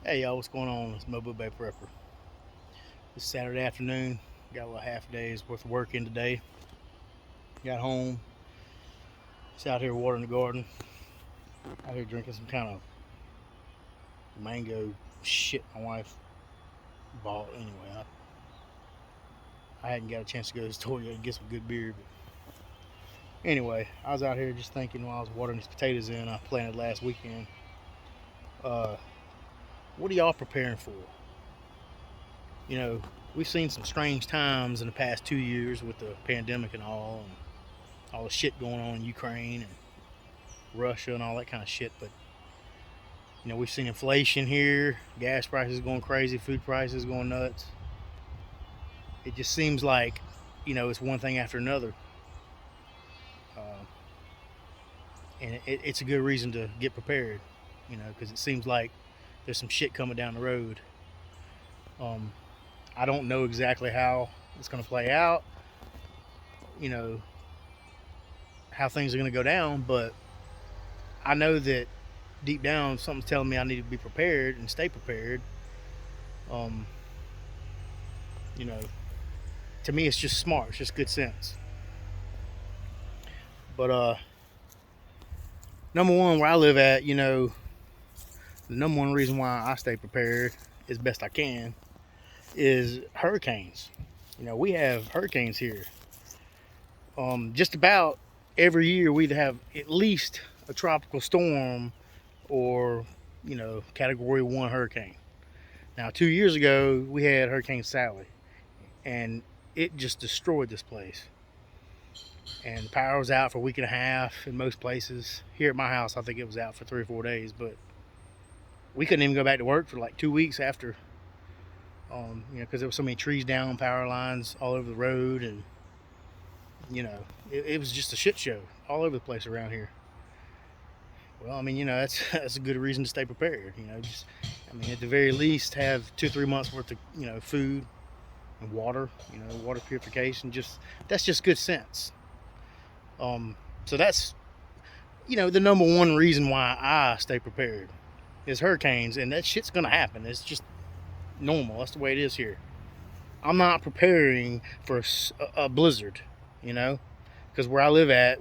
Hey y'all, what's going on? It's Mobile Bay Prepper. It's Saturday afternoon. Got a little half day's worth of work in today. Got home. Just out here watering the garden. Out here drinking some kind of mango shit my wife bought. Anyway, I hadn't got a chance to go to the store yet to get some good beer. But anyway, I was out here just thinking while I was watering these potatoes in I planted last weekend. Uh, what are y'all preparing for? You know, we've seen some strange times in the past 2 years with the pandemic and all the shit going on in Ukraine and Russia and all that kind of shit. But we've seen inflation here, gas prices going crazy, food prices going nuts. It just seems like it's one thing after another, uh, and it's a good reason to get prepared. Because it seems like there's some shit coming down the road. Um, I don't know exactly how it's going to play out. You know how things are going to go down, but I know that deep down something's telling me I need to be prepared and stay prepared. Um, you know, to me, it's just smart. It's just good sense. But number one, where I live at, the number one reason why I stay prepared as best I can is hurricanes. We have hurricanes here. Just about every year we'd have at least a tropical storm or Category 1 hurricane. Now, 2 years ago we had Hurricane Sally, and it just destroyed this place. And the power was out for a week and a half in most places. Here at my house, I think it was out for 3 or 4 days, but we couldn't even go back to work for like 2 weeks after. Because there were so many trees down, power lines all over the road, and it was just a shit show all over the place around here. Well, that's a good reason to stay prepared. At the very least, have 2 or 3 months worth of food and water. Water purification. That's just good sense. So that's the number one reason why I stay prepared is hurricanes, and that shit's gonna happen. It's just normal. That's the way it is here. I'm not preparing for a blizzard, because where I live at,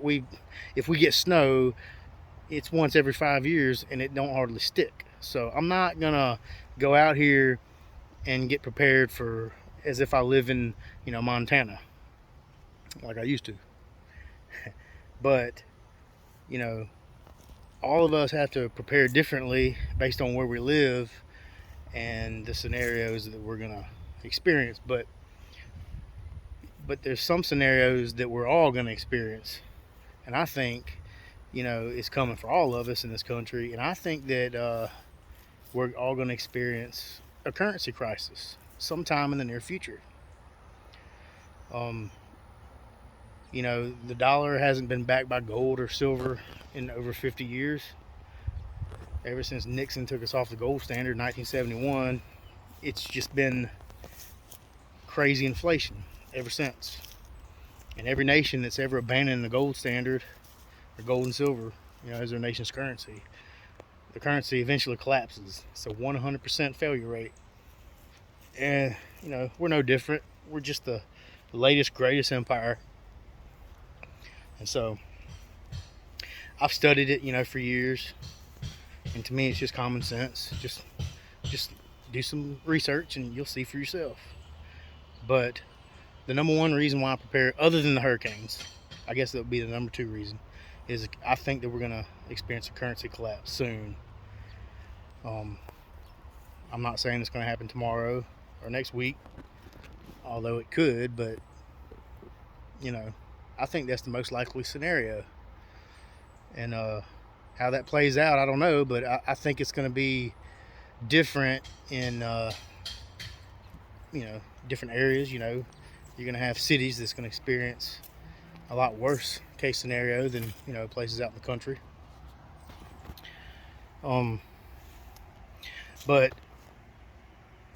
if we get snow, it's once every 5 years, and it don't hardly stick. So I'm not gonna go out here and get prepared for as if I live in Montana, like I used to. But you know, all of us have to prepare differently based on where we live and the scenarios that we're gonna experience. But there's some scenarios that we're all gonna experience, and I think it's coming for all of us in this country. And I think that we're all gonna experience a currency crisis sometime in the near future. Um, the dollar hasn't been backed by gold or silver in over 50 years. Ever since Nixon took us off the gold standard in 1971, it's just been crazy inflation ever since. And every nation that's ever abandoned the gold standard or gold and silver, as their nation's currency, the currency eventually collapses. It's a 100% failure rate. And, we're no different. We're just the latest, greatest empire. And so I've studied it, for years. And to me, it's just common sense. Just do some research and you'll see for yourself. But the number one reason why I prepare, other than the hurricanes, I guess that would be the number two reason, is I think that we're going to experience a currency collapse soon. I'm not saying it's going to happen tomorrow or next week, although it could, but I think that's the most likely scenario. And how that plays out, I don't know, but I think it's going to be different in different areas. You're going to have cities that's going to experience a lot worse case scenario than places out in the country. But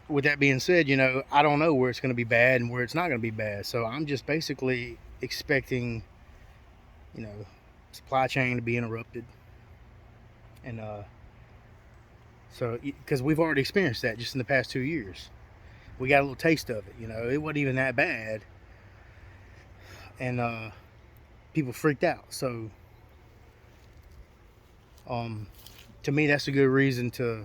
with that being said, I don't know where it's going to be bad and where it's not going to be bad. So I'm just basically expecting, supply chain to be interrupted, and So, because we've already experienced that just in the past 2 years. We got a little taste of it, you know. It wasn't even that bad. And people freaked out. So, to me, that's a good reason to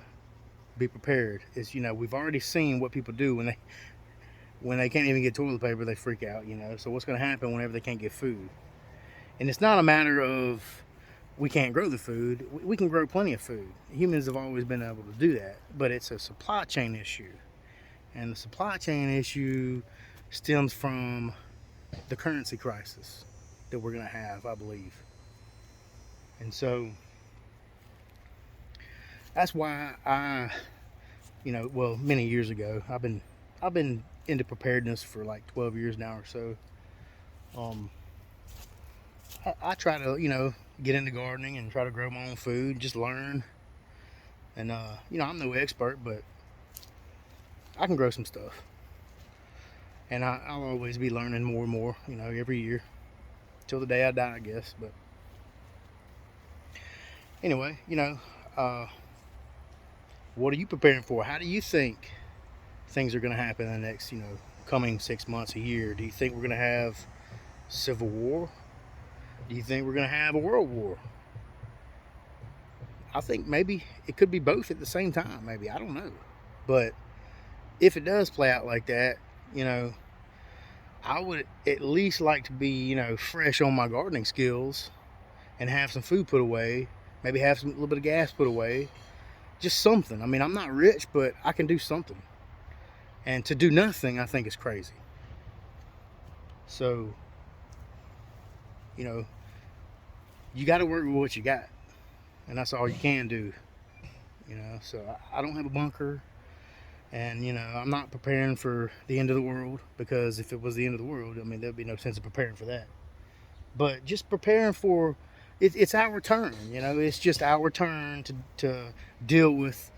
be prepared. Is, you know, we've already seen what people do when they can't even get toilet paper, they freak out, you know. So what's going to happen whenever they can't get food? And it's not a matter of we can't grow the food. We can grow plenty of food. Humans have always been able to do that, but it's a supply chain issue. And the supply chain issue stems from the currency crisis that we're going to have, I believe. And so that's why well, many years ago, I've been into preparedness for like 12 years now or so. I try to, you know, get into gardening and try to grow my own food, just learn. And you know, I'm no expert, but I can grow some stuff. And I'll always be learning more and more, you know, every year till the day I die, I guess. But anyway, you know, what are you preparing for? How do you think things are going to happen in the next, you know, coming 6 months, a year? Do you think we're going to have civil war? Do you think we're going to have a world war? I think maybe it could be both at the same time. Maybe, I don't know. But if it does play out like that, you know, I would at least like to be, you know, fresh on my gardening skills and have some food put away. Maybe have a little bit of gas put away. Just something. I mean, I'm not rich, but I can do something. And to do nothing, I think, is crazy. So, you know, you got to work with what you got. And that's all you can do. You know, so I don't have a bunker. And, you know, I'm not preparing for the end of the world. Because if it was the end of the world, I mean, there'd be no sense of preparing for that. But just preparing for, it's our turn. You know, it's just our turn to deal with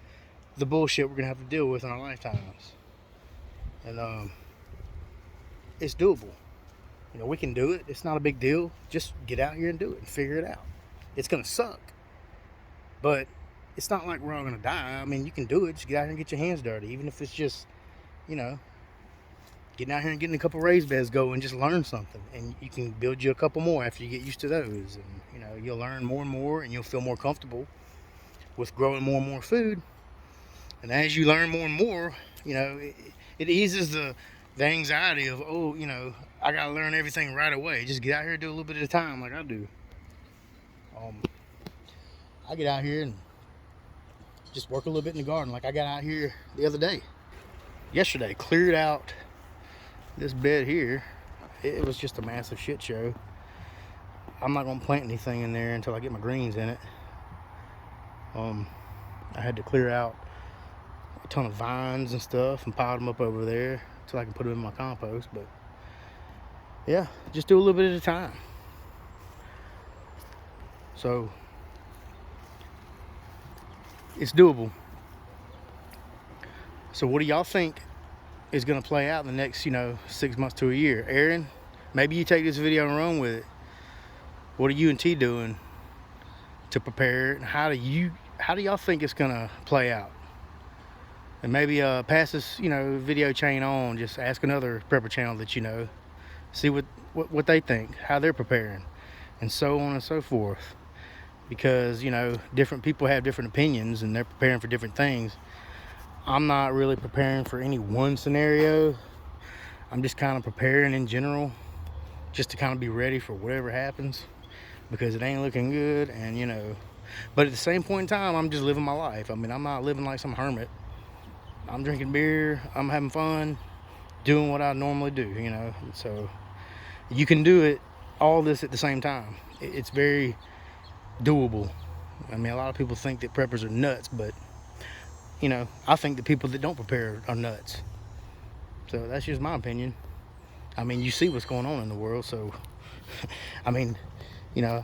the bullshit we're going to have to deal with in our lifetimes. And it's doable. You know, we can do it. It's not a big deal. Just get out here and do it and figure it out. It's going to suck. But it's not like we're all going to die. I mean, you can do it. Just get out here and get your hands dirty. Even if it's just, you know, getting out here and getting a couple raised beds going, just learn something. And you can build you a couple more after you get used to those. And, you know, you'll learn more and more, and you'll feel more comfortable with growing more and more food. And as you learn more and more, you know, it eases the anxiety of, oh, you know, I got to learn everything right away. Just get out here and do a little bit at a time like I do. I get out here and just work a little bit in the garden. Like I got out here the other day, yesterday, cleared out this bed here. It was just a massive shit show. I'm not going to plant anything in there until I get my greens in it. I had to clear out a ton of vines and stuff and pile them up over there until I can put them in my compost. But yeah, just do a little bit at a time. So it's doable. So what do y'all think is going to play out in the next, you know, 6 months to a year? Aaron, maybe you take this video and run with it. What are you and T doing to prepare? And how do y'all think it's going to play out? And maybe pass this, you know, video chain on. Just ask another prepper channel that you know. See what they think, how they're preparing, and so on and so forth. Because, you know, different people have different opinions and they're preparing for different things. I'm not really preparing for any one scenario. I'm just kind of preparing in general, just to kind of be ready for whatever happens, because it ain't looking good. And, you know, but at the same point in time, I'm just living my life. I mean, I'm not living like some hermit. I'm drinking beer, I'm having fun, doing what I normally do, you know. So you can do it, all this at the same time. It's very doable. I mean, a lot of people think that preppers are nuts, but, you know, I think the people that don't prepare are nuts. So that's just my opinion. I mean, you see what's going on in the world, so I mean, you know,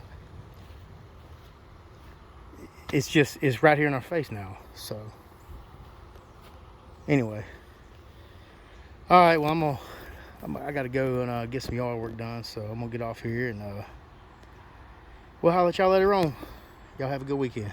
it's right here in our face now. So anyway, all right, well, I gotta go and get some yard work done, so I'm gonna get off here, and we'll holler at y'all later on. Y'all have a good weekend.